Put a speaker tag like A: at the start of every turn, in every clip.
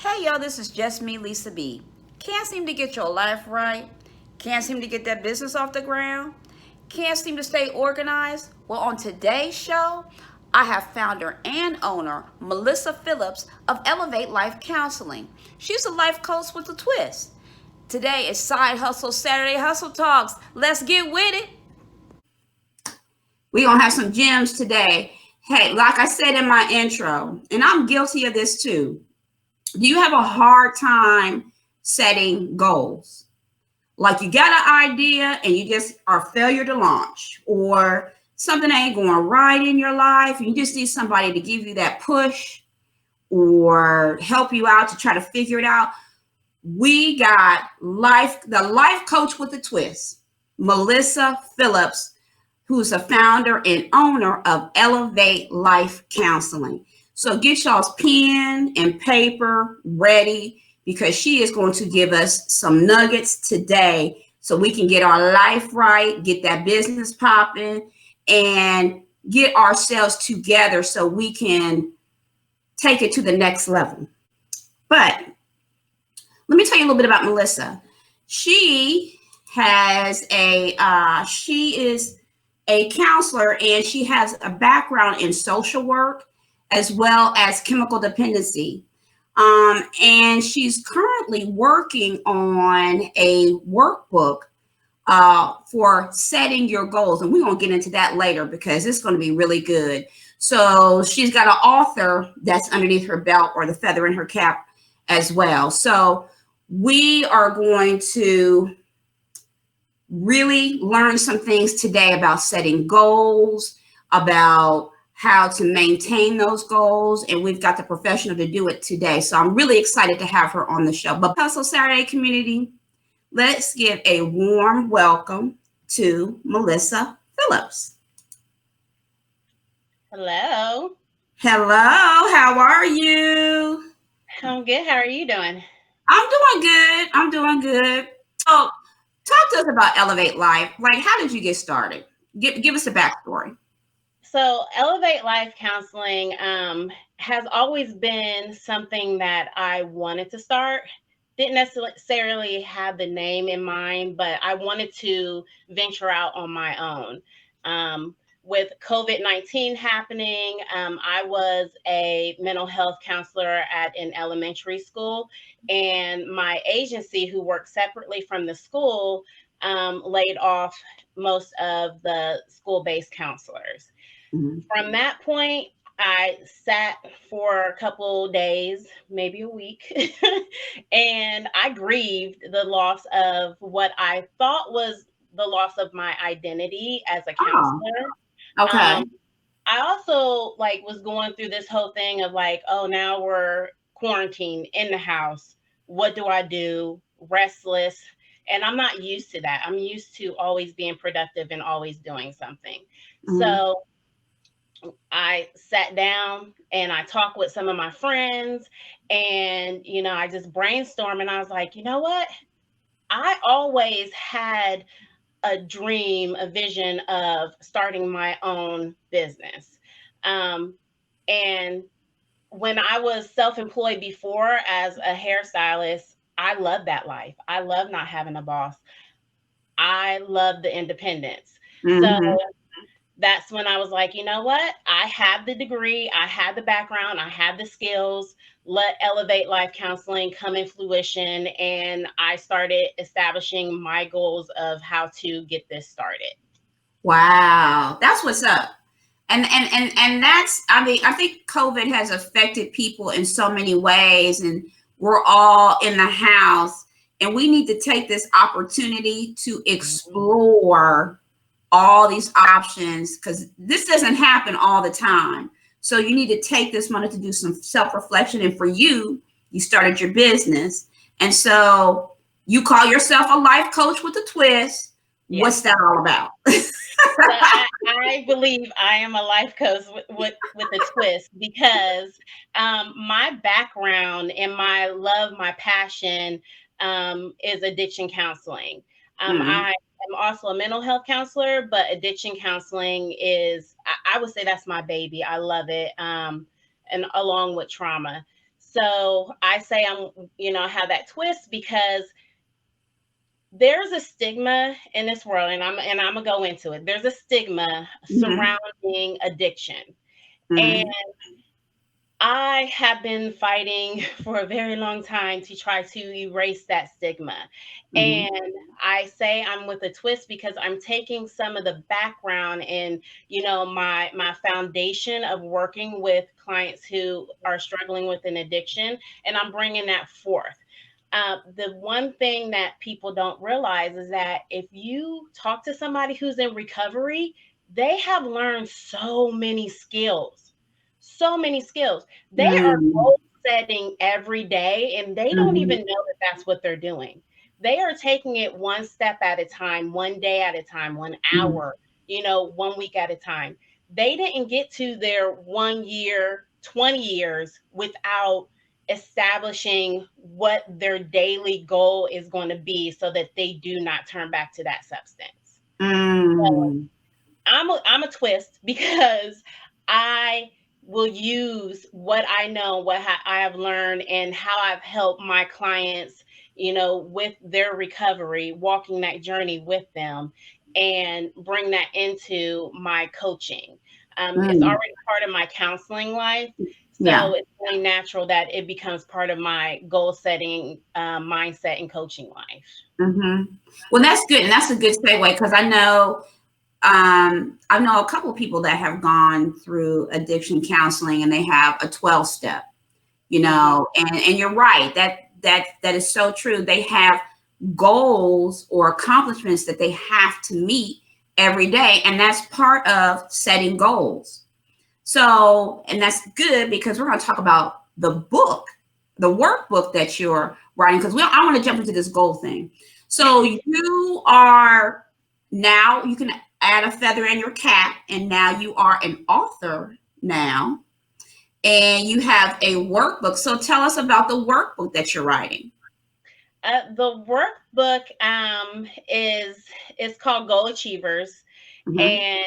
A: Hey yo, this is just me, Lisa B. Can't seem to get your life right. Can't seem to get that business off the ground. Can't seem to stay organized. Well, on today's show, I have founder and owner Melissa Phillips of Elevate Life Counseling. She's a life coach with a twist. Today is Side Hustle Saturday Hustle Talks. Let's get with it. We're going to have some gems today. Hey, like I said in my intro, and I'm guilty of this too. Do you have a hard time setting goals? Like you got an idea and you just are failure to launch, or something ain't going right in your life and you just need somebody to give you that push or help you out to try to figure it out. We got the life coach with a twist, Melissa Phillips, who's a founder and owner of Elevate Life Counseling. So get y'all's pen and paper ready because she is going to give us some nuggets today so we can get our life right, get that business popping, and get ourselves together so we can take it to the next level. But let me tell you a little bit about Melissa. She is a counselor and she has a background in social work as well as chemical dependency. And she's currently working on a workbook for setting your goals. And we're going to get into that later because it's going to be really good. So she's got an author that's underneath her belt or the feather in her cap as well. So we are going to really learn some things today about setting goals, about how to maintain those goals, and we've got the professional to do it today. So I'm really excited to have her on the show. But Hustle Saturday community, let's give a warm welcome to Melissa Phillips.
B: Hello.
A: Hello, how are you?
B: I'm good. How are you doing?
A: I'm doing good. So talk to us about Elevate Life. Like, how did you get started? Give us a backstory.
B: So, Elevate Life Counseling has always been something that I wanted to start. Didn't necessarily have the name in mind, but I wanted to venture out on my own. With COVID-19 happening, I was a mental health counselor at an elementary school, and my agency, who worked separately from the school, laid off most of the school based counselors.
A: Mm-hmm.
B: From that point, I sat for a couple days, maybe a week, and I grieved the loss of what I thought was the loss of my identity as a
A: Oh,
B: counselor.
A: okay.
B: Um, I also was going through this whole thing of oh, now we're quarantined in the house. What do I do? Restless. And I'm not used to that. I'm used to always being productive and always doing something.
A: Mm-hmm.
B: So I sat down and I talked with some of my friends, and I just brainstormed, and I was like, you know what? I always had a dream, a vision of starting my own business. Um, and when I was self employed before as a hairstylist, I love that life. I love not having a boss. I love the independence. So
A: Mm-hmm.
B: that's when I was like, you know what? I have the degree, I have the background, I have the skills. Let Elevate Life Counseling come in fruition. And I started establishing my goals of how to get this started.
A: Wow, that's what's up. And that's, I mean, I think COVID has affected people in so many ways, and we're all in the house, and we need to take this opportunity to
B: Mhm.
A: explore all these options because this doesn't happen all the time. So you need to take this moment to do some self-reflection. And for you, you started your business. And so you call yourself a life coach with a twist. What's
B: Yes.
A: that all about?
B: So I believe I am a life coach with a twist because my background and my love, my passion is addiction counseling.
A: Mm,
B: I am also a mental health counselor, but addiction counseling is, I would say that's my baby. I love it. And along with trauma. So I say have that twist because there's a stigma in this world, and I'm gonna go into it. There's a stigma
A: Mm-hmm.
B: surrounding addiction. And
A: Mm-hmm.
B: I have been fighting for a very long time to try to erase that stigma.
A: Mm-hmm.
B: And I say I'm with a twist because I'm taking some of the background and, my foundation of working with clients who are struggling with an addiction, and I'm bringing that forth. The one thing that people don't realize is that if you talk to somebody who's in recovery, they have learned so many skills. They are
A: Mm-hmm.
B: goal setting every day, and they don't even know that that's what they're doing. They are taking it one step at a time, one day at a time, 1 hour, 1 week at a time. They didn't get to their 1 year, 20 years without establishing what their daily goal is going to be so that they do not turn back to that substance. So
A: Mm-hmm.
B: I'm a twist because I will use what I know, I have learned, and how I've helped my clients, with their recovery, walking that journey with them, and bring that into my coaching. It's
A: Mm-hmm.
B: already part of my counseling life,
A: Yeah.
B: so it's only natural that it becomes part of my goal setting mindset and coaching life.
A: Mm-hmm. Well, that's good, and that's a good segue because I know a couple of people that have gone through addiction counseling, and they have a 12 step,
B: Hmm.
A: and you're right, that is so true. They have goals or accomplishments that they have to meet every day, and that's part of setting goals. So, and that's good because we're going to talk about the workbook that you're writing, because I want to jump into this goal thing. So you are now, you can add a feather in your cap, and now you are an author now, and you have a workbook. So tell us about the workbook that you're writing.
B: The workbook is called Goal Achievers,
A: Mm-hmm.
B: and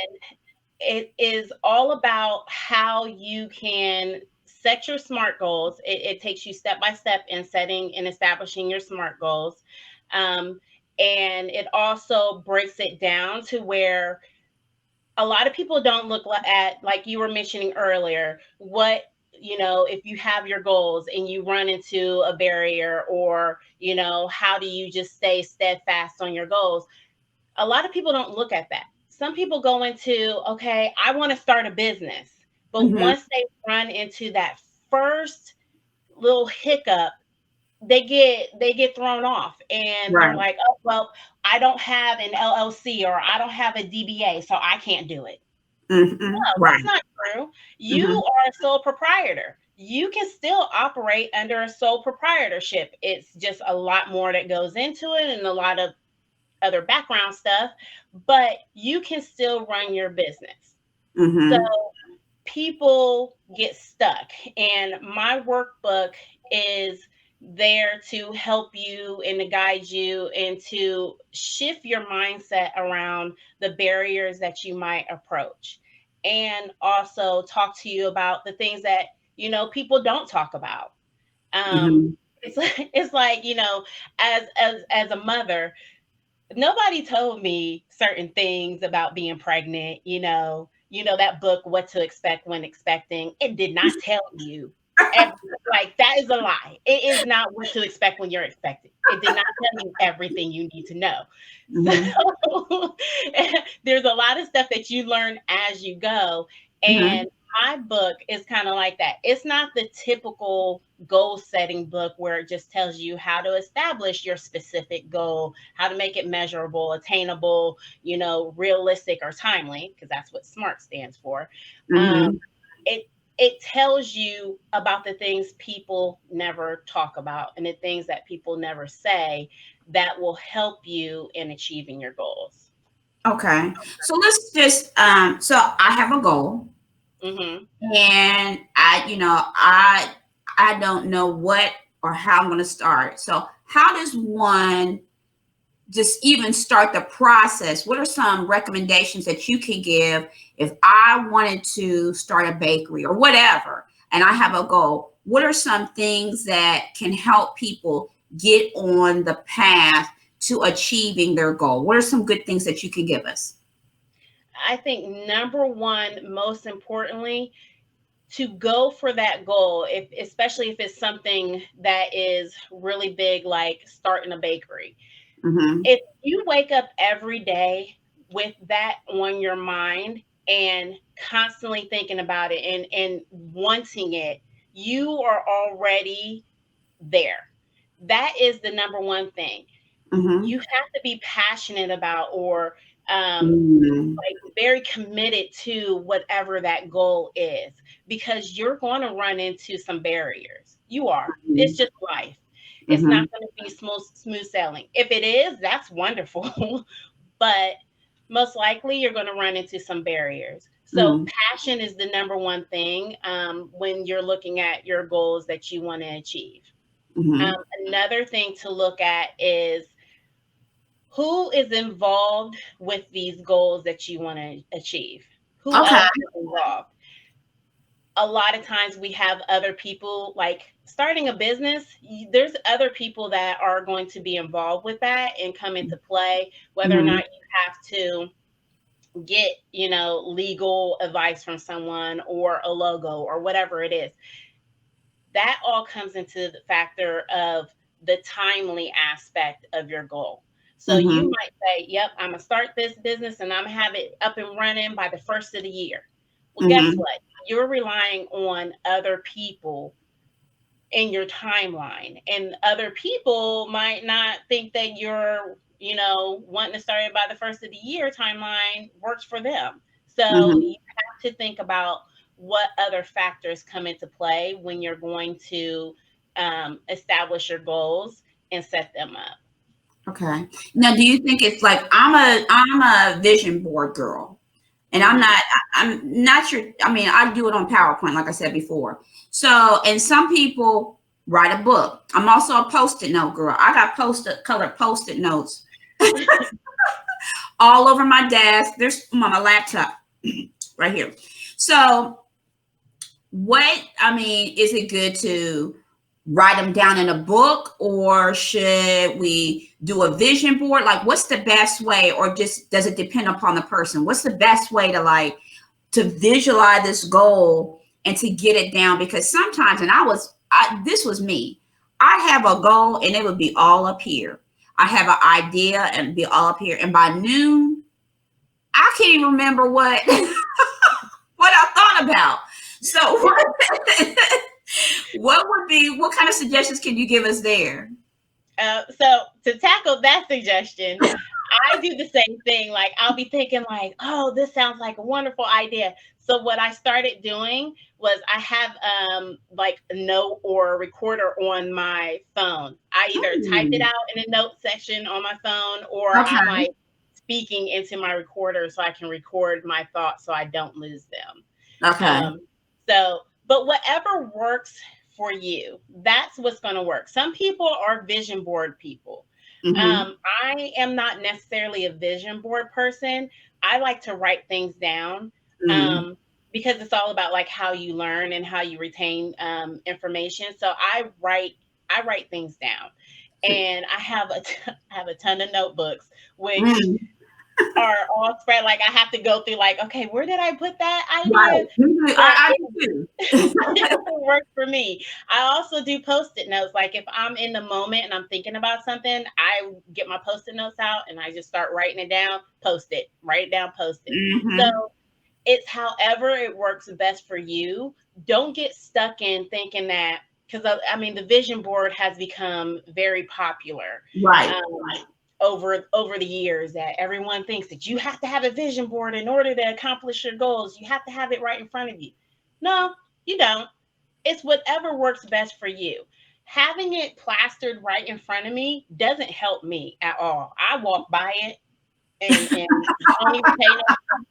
B: it is all about how you can set your SMART goals. It takes you step by step in setting and establishing your SMART goals, um, and it also breaks it down to where a lot of people don't look at, like you were mentioning earlier, what, if you have your goals and you run into a barrier, or how do you just stay steadfast on your goals. A lot of people don't look at that. Some people go into, okay, I want to start a business, but
A: Mm-hmm.
B: once they run into that first little hiccup, they get thrown off, and they're
A: Right.
B: like, oh well, I don't have an LLC, or I don't have a DBA, so I can't do it. No,
A: Mm-hmm.
B: that's
A: Right.
B: not true. You
A: Mm-hmm.
B: are a sole proprietor. You can still operate under a sole proprietorship. It's just a lot more that goes into it, and a lot of other background stuff, but you can still run your business. So
A: Mm-hmm.
B: people get stuck, and my workbook is there to help you and to guide you and to shift your mindset around the barriers that you might approach, and also talk to you about the things that people don't talk about. um
A: Mm-hmm.
B: it's like, as a mother, nobody told me certain things about being pregnant. That book, What to Expect When Expecting, it did not tell you every, like, that is a lie. It is not what to expect when you're expecting. It did not tell you everything you need to know.
A: Mm-hmm.
B: So there's a lot of stuff that you learn as you go.
A: Mm-hmm.
B: And my book is kind of like that. It's not the typical goal setting book where it just tells you how to establish your specific goal, how to make it measurable, attainable, realistic or timely, because that's what SMART stands for. Um,
A: Mm-hmm.
B: it it tells you about the things people never talk about, and the things that people never say, that will help you in achieving your goals.
A: Okay. So let's just so I have a goal,
B: Hmm.
A: and I don't know what or how I'm going to start. So how does one just even start the process? What are some recommendations that you can give if I wanted to start a bakery or whatever, and I have a goal? what are some things that can help people get on the path to achieving their goal? What are some good things that you can give us?
B: I think number one, most importantly, to go for that goal, if especially if it's something that is really big, like starting a bakery.
A: Mm-hmm.
B: If you wake up every day with that on your mind and constantly thinking about it and wanting it, you are already there. That is the number one thing.
A: Mm-hmm.
B: You have to be passionate about, or
A: Mm-hmm.
B: like very committed to whatever that goal is, because you're going to run into some barriers. You are. It's just life. It's
A: Mm-hmm.
B: not going to be smooth sailing. If it is, that's wonderful. But most likely you're going to run into some barriers. So
A: Mm-hmm.
B: passion is the number one thing when you're looking at your goals that you want to achieve.
A: Mm-hmm.
B: Another thing to look at is who is involved with these goals that you want to achieve. Who
A: Okay.
B: else is involved? A lot of times we have other people, like starting a business, there's other people that are going to be involved with that and come into play, whether or
A: Mm-hmm.
B: not you have to get, legal advice from someone or a logo or whatever it is. That all comes into the factor of the timely aspect of your goal. So you
A: Mm-hmm.
B: might say, yep, I'm going to start this business and I'm going to have it up and running by the first of the year. Well, guess
A: Mm-hmm.
B: what? You're relying on other people in your timeline, and other people might not think that you're, wanting to start it by the first of the year timeline works for them. So
A: Mm-hmm.
B: you have to think about what other factors come into play when you're going to establish your goals and set them up.
A: Okay. Now, do you think it's like I'm a vision board girl, and
B: Hmm.
A: I'm not sure. I mean, I do it on PowerPoint, like I said before. So, and some people write a book. I'm also a post-it note girl. I got colored post-it notes all over my desk. There's on my laptop right here. So, what I mean, is it good to write them down in a book, or should we do a vision board? Like, what's the best way, or just does it depend upon the person? What's the best way to to visualize this goal and to get it down? Because sometimes, and this was me. I have a goal and it would be all up here. I have an idea and be all up here, and by noon, I can't even remember what what I thought about. So, what kind of suggestions can you give us there?
B: So to tackle that suggestion, I do the same thing. Like I'll be thinking like, oh, this sounds like a wonderful idea. So what I started doing was I have like a note or a recorder on my phone. I either typed it
A: Hmm.
B: out in a note section on my phone, or I'm
A: Okay.
B: like speaking into my recorder so I can record my thoughts so I don't lose them.
A: Okay.
B: Um, but whatever works for you, that's what's going to work. Some people are vision board people.
A: Mm-hmm.
B: I am not necessarily a vision board person. I like to write things down
A: Mm.
B: um, because it's all about like how you learn and how you retain information. So I write things down, and I have I have a ton of notebooks, which
A: Mm.
B: are all spread. Like I have to go through like, okay, where did I put that idea?
A: Right. Mhm.
B: But
A: I
B: it,
A: do too.
B: it works for me. I also do post-it notes. Like if I'm in the moment and I'm thinking about something, I get my post-it notes out and I just start writing it down, post it, write it down, post it. So
A: Hmm.
B: it's however it works best for you. Don't get stuck in thinking that, because I mean the vision board has become very popular.
A: Right.
B: Um, over the years, that everyone thinks that you have to have a vision board in order to accomplish your goals. You have to have it right in front of you. No, you don't. It's whatever works best for you. Having it plastered right in front of me doesn't help me at all. I walk by it and don't even pay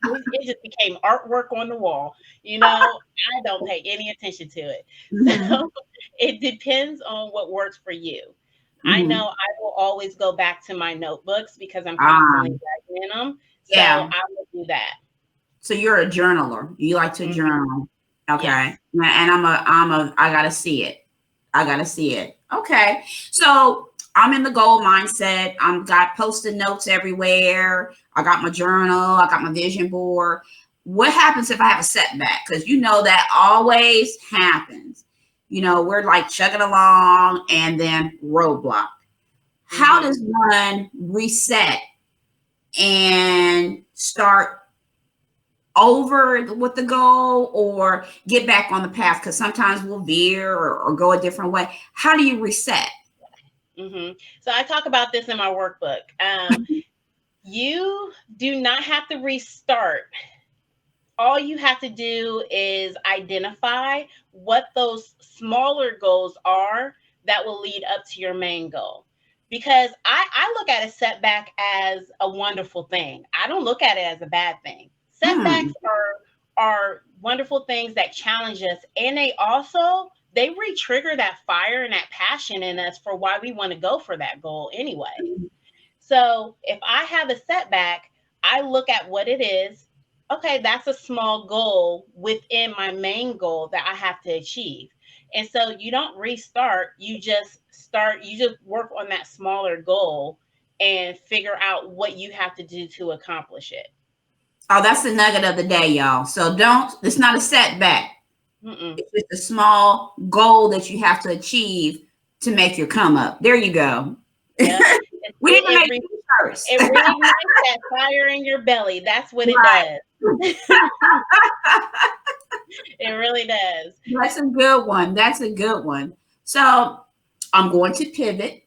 B: no. It just became artwork on the wall. I don't pay any attention to it.
A: Hmm.
B: So it depends on what works for you. I know
A: Hmm.
B: I will always go back to my notebooks because I'm constantly
A: Ah,
B: writing in them. So
A: yeah.
B: I will do that.
A: So you're a journaler. You like to
B: Mhm.
A: journal. Okay.
B: Yes.
A: And I gotta see it. I gotta see it. Okay. So I'm in the goal mindset. I'm got post-it notes everywhere. I got my journal. I got my vision board. What happens if I have a setback? Because you know that always happens. You know, we're like chugging along and then roadblock. How
B: Mm-hmm.
A: does one reset and start over with the goal or get back on the path? Because sometimes we'll veer or go a different way. How do you reset?
B: Mm-hmm. So I talk about this in my workbook. You do not have to restart. All you have to do is identify what those smaller goals are that will lead up to your main goal. Because I look at a setback as a wonderful thing. I don't look at it as a bad thing. Setbacks
A: Hmm.
B: are wonderful things that challenge us, and they re-trigger that fire and that passion in us for why we want to go for that goal anyway. So if I have a setback, I look at what it is. Okay, that's a small goal within my main goal that I have to achieve. And so you don't restart, you just work on that smaller goal and figure out what you have to do to accomplish it.
A: Oh, that's the nugget of the day, y'all. So it's not a setback.
B: Mm-mm.
A: It's just a small goal that you have to achieve to make your come up. There you go.
B: Yep.
A: We need to make t-shirts.
B: It reignites that fire in your belly. That's what it
A: Right.
B: does. It really does.
A: That's a good one. That's a good one. So I'm going to pivot.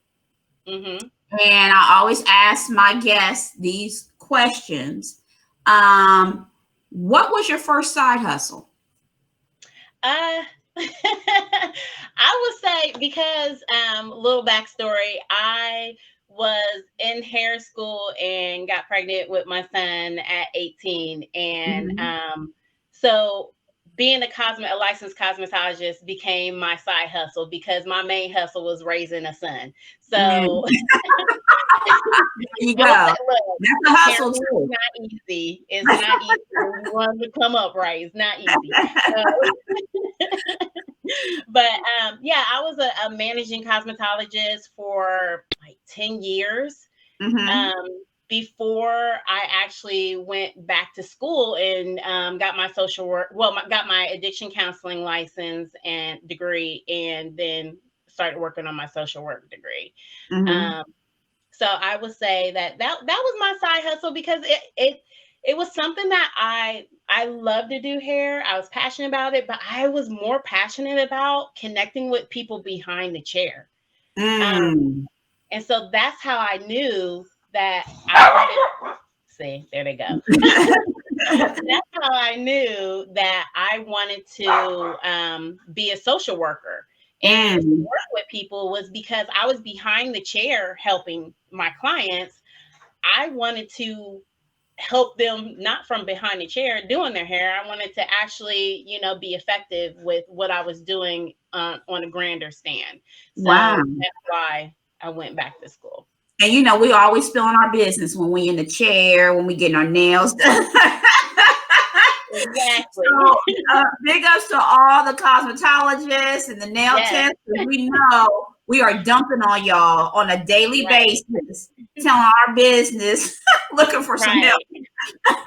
B: Mm-hmm.
A: And I always ask my guests these questions. Um, what was your first side hustle?
B: Uh, I would say because little backstory, I was in hair school and got pregnant with my son at 18, and
A: Mhm.
B: so being a licensed cosmetologist became my side hustle because my main hustle was raising a son.
A: Mm,
B: So
A: there you
B: I was
A: go.
B: like, look,
A: That's a hustle
B: parenting is
A: too.
B: not easy. It's not easy when you want to come up right. It's not easy. So but yeah, I was a managing cosmetologist for like 10 years
A: Hmm.
B: um, before I actually went back to school and got my got my addiction counseling license and degree, and then started working on my social work degree.
A: Hmm.
B: Um, so I would say that was my side hustle because it was something that I love to do hair. I was passionate about it, but I was more passionate about connecting with people behind the chair. Um,
A: Mm.
B: and so that's how I knew that I wanted. See, there they go. That's how I knew that I wanted to be a social worker and to
A: Mm.
B: work with people was because I was behind the chair helping my clients. I wanted to help them not from behind the chair doing their hair. I wanted to actually, be effective with what I was doing on a grander stand.
A: Wow.
B: So that's why I went back to school.
A: And we always spilling our business when we in the chair, when we getting our nails done.
B: Exactly.
A: So big ups to all the cosmetologists and the nail
B: Yes,
A: testers. We know we are dumping on y'all on a daily
B: right,
A: basis, telling our business, looking for some help.
B: right.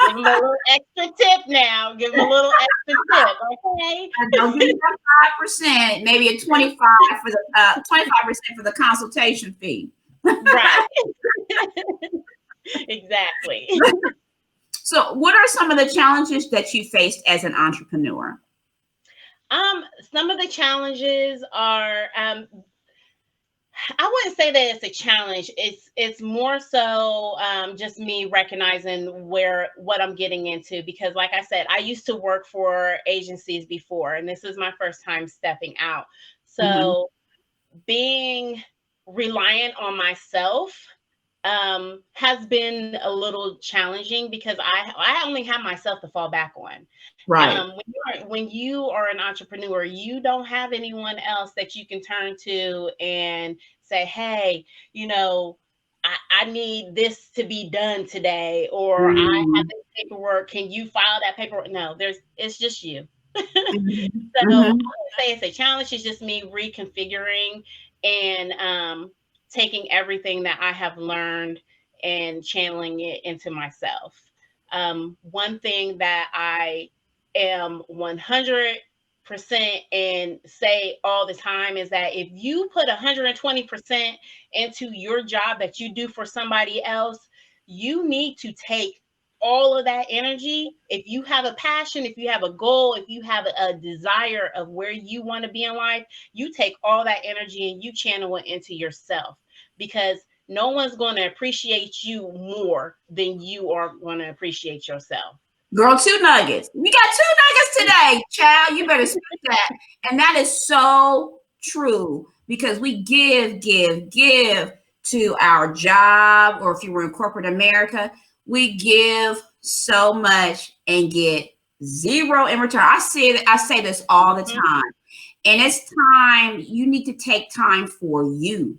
B: Give them a little extra tip now. Give them a little extra tip, okay?
A: And don't give me that 5%, maybe a 25 for the 25% for the consultation fee.
B: Right. Exactly.
A: So, what are some of the challenges that you faced as an entrepreneur?
B: Some of the challenges are I wouldn't say that it's a challenge. It's more so just me recognizing what I'm getting into because, like I said, I used to work for agencies before, and this is my first time stepping out.
A: Hmm.
B: So being reliant on myself has been a little challenging because I only have myself to fall back on.
A: Right.
B: When you are an entrepreneur, you don't have anyone else that you can turn to and say, "Hey, you know, I need this to be done today," or "I have
A: Mm.
B: this paperwork. Can you file that paperwork?" No, it's just you.
A: Mhm.
B: So I
A: Mhm.
B: wouldn't say it's a challenge. It's just me reconfiguring and taking everything that I have learned and channeling it into myself. One thing that I am 100% and say all the time is that if you put 120% into your job that you do for somebody else, you need to take all of that energy. If you have a passion, if you have a goal, if you have a desire of where you want to be in life, you take all that energy and you channel it into yourself, because no one's going to appreciate you more than you are going to appreciate yourself.
A: Girl, two nuggets. We got two nuggets today, child. You better speak that. And that is so true because we give to our job, or if you were in corporate America, we give so much and get zero in return. I say this all the
B: Mhm.
A: time. And it's time, you need to take time for you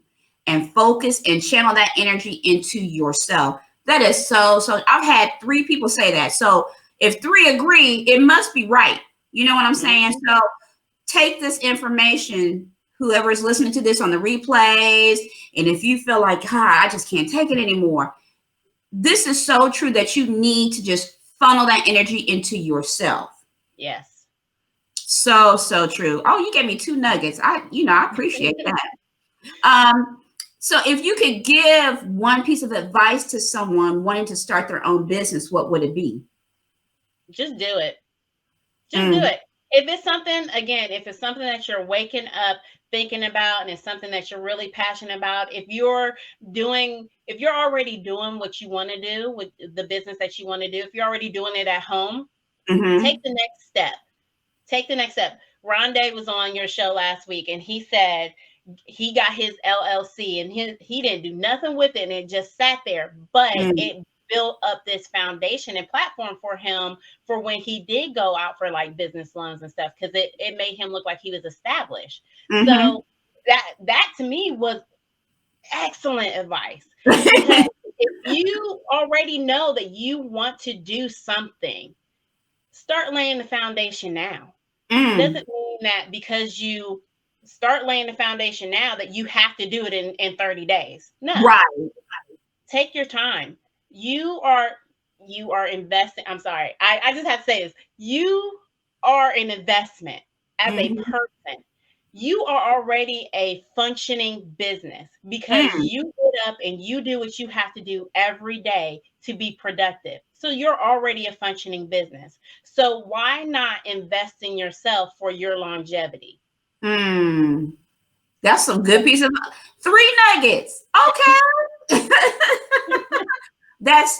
A: and focus and channel that energy into yourself. That is so. I've had three people say that. So if three agree, it must be right. You know what I'm saying?
B: Mhm.
A: So take this information, whoever is listening to this on the replays, and if you feel like, God, I just can't take it anymore, this is so true that you need to just funnel that energy into yourself.
B: Yes.
A: So true. Oh, you gave me two nuggets. I appreciate that. Um, so if you could give one piece of advice to someone wanting to start their own business, what would it be?
B: Just do it. Just do
A: Mm,
B: it. If it's something, again, if it's something that you're waking up thinking about and it's something that you're really passionate about, if you're already doing what you want to do with the business that you want to do, if you're already doing it at home, take
A: mm-hmm,
B: the next step. Take the next step. Rondé was on your show last week and he said he got his LLC and he didn't do nothing with it and it just sat there, but
A: mm,
B: it built up this foundation and platform for him for when he did go out for like business loans and stuff, because it made him look like he was established.
A: mm-hmm.
B: So that to me was excellent advice, because if you already know that you want to do something, start laying the foundation now. It
A: Mm,
B: doesn't mean that because you start laying the foundation now that you have to do it in 30 days. No,
A: right.
B: take your time. You are investing. I'm sorry. I just have to say this. You are an investment as a
A: Mm-hmm,
B: person. You are already a functioning business because
A: mm,
B: you get up and you do what you have to do every day to be productive. So you're already a functioning business. So why not invest in yourself for your longevity?
A: mm. That's some good piece of three nuggets. Okay. That's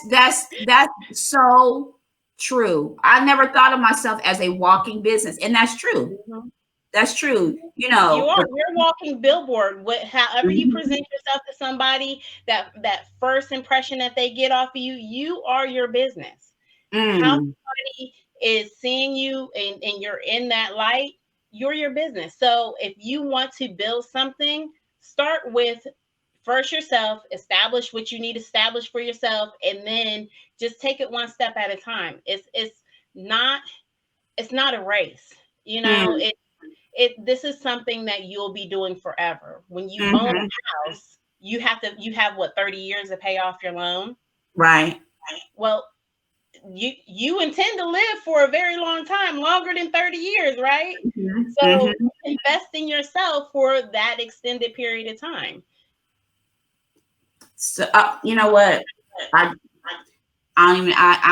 A: so true. I never thought of myself as a walking business, and that's true.
B: Mhm.
A: That's true.
B: You are. You're a walking billboard. However you
A: Mhm,
B: present yourself to somebody, that first impression that they get off of you, you are your business. How
A: mm,
B: somebody is seeing you and you're in that light, you're your business. So if you want to build something, start with first yourself, establish what you need to establish for yourself, and then just take it one step at a time. Not it's not a race. You know,
A: mm,
B: this is something that you'll be doing forever. When you own
A: mhm.
B: a house, you have what, 30 years to pay off your loan.
A: Right.
B: Well, you intend to live for a very long time, longer than 30 years, right?
A: Mhm,
B: So
A: mhm.
B: invest in yourself for that extended period of time.
A: So you know what? I I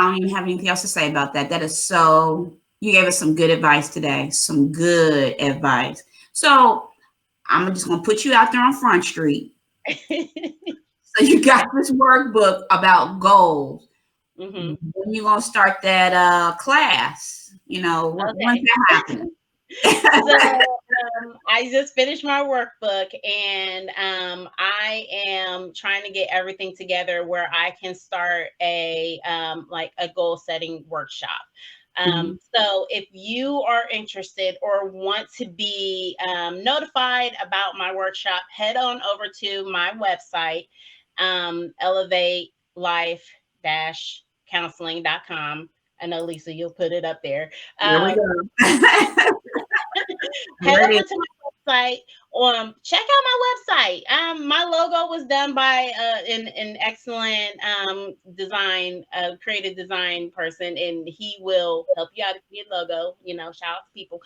A: don't even have anything else to say about that. That is so. You gave us some good advice today. Some good advice. So I'm just gonna put you out there on Front Street. So you got this workbook about goals.
B: Hmm.
A: When you gonna start that class? When's
B: Okay.
A: that happening?
B: So I just finished my workbook, and I am trying to get everything together where I can start a like a goal setting workshop.
A: Mhm.
B: So if you are interested or want to be notified about my workshop, head on over to my website, elevate life counseling.com. I know, Lisa, you'll put it up there.
A: There we go.
B: Head over
A: Ready.
B: to my website. Check out my website. My logo was done by an excellent design, creative design person, and he will help you out with your logo. You know, shout out to people.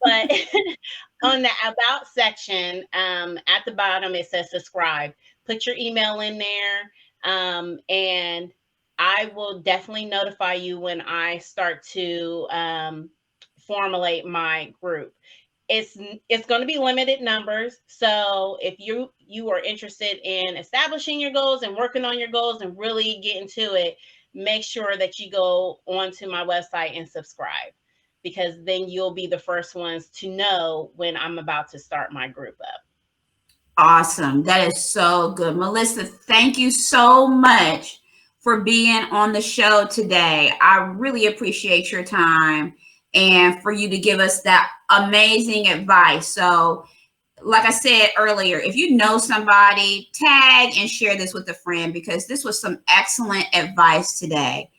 B: But on the about section, at the bottom it says subscribe. Put your email in there, and I will definitely notify you when I start to formulate my group. It's going to be limited numbers, so if you are interested in establishing your goals and working on your goals and really getting to it, make sure that you go onto my website and subscribe, because then you'll be the first ones to know when I'm about to start my group up.
A: Awesome. That is so good. Melissa, thank you so much for being on the show today. I really appreciate your time and for you to give us that amazing advice. So, like I said earlier, if you know somebody, tag and share this with a friend, because this was some excellent advice today.